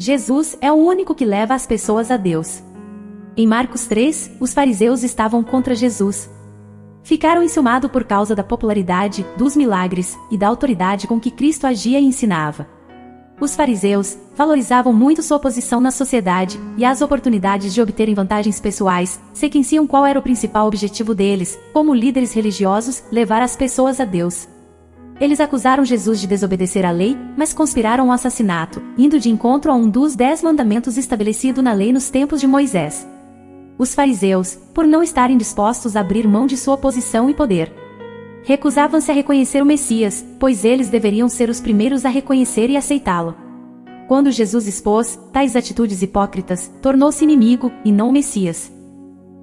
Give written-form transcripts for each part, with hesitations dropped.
Jesus é o único que leva as pessoas a Deus. Em Marcos 3, os fariseus estavam contra Jesus. Ficaram enciumados por causa da popularidade, dos milagres e da autoridade com que Cristo agia e ensinava. Os fariseus valorizavam muito sua posição na sociedade e as oportunidades de obterem vantagens pessoais, sequenciam qual era o principal objetivo deles, como líderes religiosos, levar as pessoas a Deus. Eles acusaram Jesus de desobedecer à lei, mas conspiraram o assassinato, indo de encontro a um dos 10 mandamentos estabelecido na lei nos tempos de Moisés. Os fariseus, por não estarem dispostos a abrir mão de sua posição e poder, recusavam-se a reconhecer o Messias, pois eles deveriam ser os primeiros a reconhecer e aceitá-lo. Quando Jesus expôs tais atitudes hipócritas, tornou-se inimigo, e não o Messias.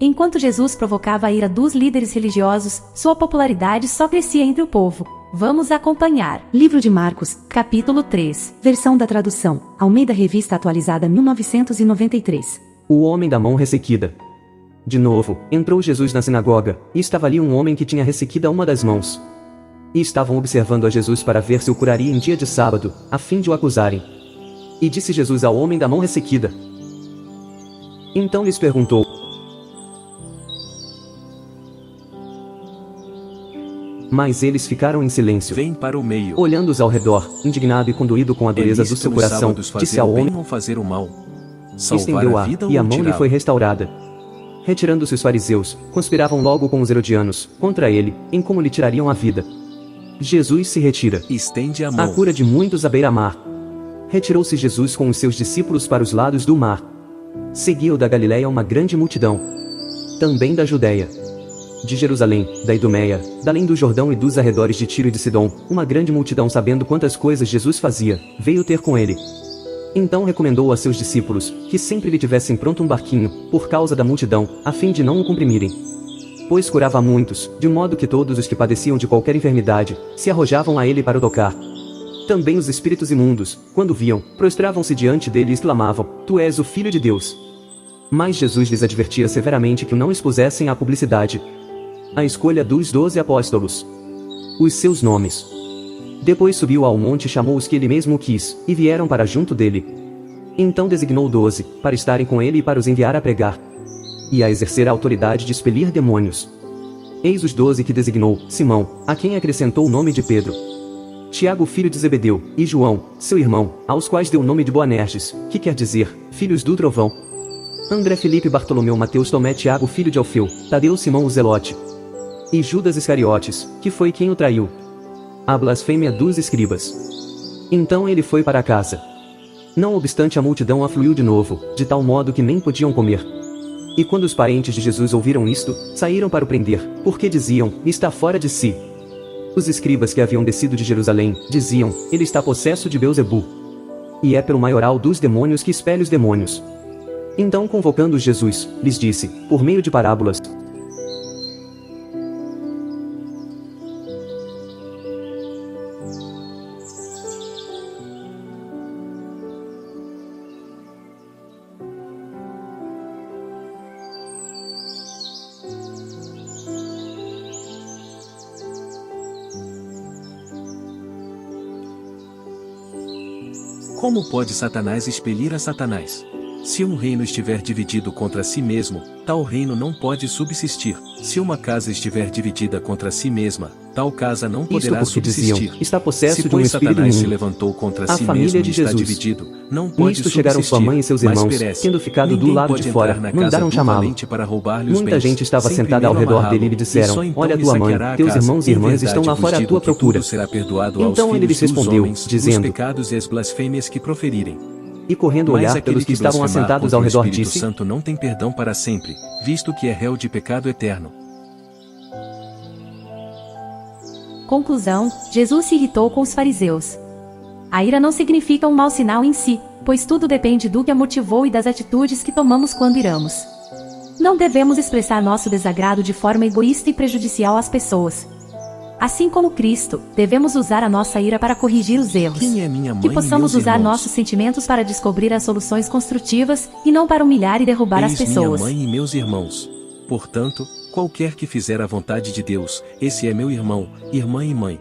Enquanto Jesus provocava a ira dos líderes religiosos, sua popularidade só crescia entre o povo. Vamos acompanhar. Livro de Marcos, capítulo 3. Versão da tradução, Almeida Revista Atualizada 1993. O homem da mão ressequida. De novo, entrou Jesus na sinagoga, e estava ali um homem que tinha ressequida uma das mãos. E estavam observando a Jesus para ver se o curaria em dia de sábado, a fim de o acusarem. E disse Jesus ao homem da mão ressequida. Então lhes perguntou: Mas eles ficaram em silêncio. Vem para o meio. Olhando-os ao redor, indignado e conduído com a dureza do seu coração, disse ao homem: fazer o mal. Estendeu-a, e a mão lhe foi restaurada. Retirando-se os fariseus, conspiravam logo com os herodianos, contra ele, em como lhe tirariam a vida. Jesus se retira. Estende a mão. A cura de muitos à beira-mar. Retirou-se Jesus com os seus discípulos para os lados do mar. Seguiu da Galiléia uma grande multidão. Também da Judéia, de Jerusalém, da Idumeia, da além do Jordão e dos arredores de Tiro e de Sidom, uma grande multidão, sabendo quantas coisas Jesus fazia, veio ter com ele. Então recomendou a seus discípulos, que sempre lhe tivessem pronto um barquinho, por causa da multidão, a fim de não o comprimirem. Pois curava a muitos, de modo que todos os que padeciam de qualquer enfermidade, se arrojavam a ele para o tocar. Também os espíritos imundos, quando viam, prostravam-se diante dele e exclamavam: Tu és o Filho de Deus. Mas Jesus lhes advertia severamente que o não expusessem à publicidade. A escolha dos 12 apóstolos. Os seus nomes. Depois subiu ao monte e chamou os que ele mesmo quis, e vieram para junto dele. Então designou 12, para estarem com ele e para os enviar a pregar, e a exercer a autoridade de expelir demônios. Eis os 12 que designou: Simão, a quem acrescentou o nome de Pedro, Tiago filho de Zebedeu, e João, seu irmão, aos quais deu o nome de Boanerges, que quer dizer, filhos do trovão. André, Filipe, Bartolomeu, Mateus, Tomé, Tiago filho de Alfeu, Tadeu, Simão o Zelote, e Judas Iscariotes, que foi quem o traiu. A blasfêmia dos escribas. Então ele foi para casa. Não obstante, a multidão afluiu de novo, de tal modo que nem podiam comer. E quando os parentes de Jesus ouviram isto, saíram para o prender, porque diziam: Está fora de si. Os escribas que haviam descido de Jerusalém, diziam: Ele está possesso de Beelzebu. E é pelo maioral dos demônios que expele os demônios. Então, convocando Jesus, lhes disse, por meio de parábolas: Como pode Satanás expelir a Satanás? Se um reino estiver dividido contra si mesmo, tal reino não pode subsistir. Se uma casa estiver dividida contra si mesma, tal casa não poderá subsistir. Diziam: Está possesso se de um espírito Satanás se imundo. levantou contra A si família mesmo de e está Jesus. dividido, não pode Nisto subsistir. chegaram sua mãe e seus mas irmãos, perece. tendo ficado do Ninguém lado pode de entrar fora, na casa mandaram do chamá-lo. valente para roubar-lhe os Muita bens, gente estava sem sentada ao primeiro redor dele e lhe amarrá-lo, disseram: só então Olha, lhe tua mãe, saqueará a teus casa. irmãos e Em irmãs verdade estão lá vos fora à digo tua que procura. tudo será perdoado aos Então ele filhos lhes dos respondeu, homens, dizendo, os pecados e as blasfêmias que proferirem. E correndo Mas olhar aquele pelos que estavam blasfemar assentados contra ao o redor Espírito disse: Santo não tem perdão para sempre, visto que é réu de pecado eterno. Conclusão: Jesus se irritou com os fariseus. A ira não significa um mau sinal em si, pois tudo depende do que a motivou e das atitudes que tomamos quando iramos. Não devemos expressar nosso desagrado de forma egoísta e prejudicial às pessoas. Assim como Cristo, devemos usar a nossa ira para corrigir os erros. Quem é minha mãe Que possamos e meus usar irmãos? nossos sentimentos para descobrir as soluções construtivas, e não para humilhar e derrubar as Eis pessoas. minha mãe e meus irmãos. Portanto, qualquer que fizer a vontade de Deus, esse é meu irmão, irmã e mãe.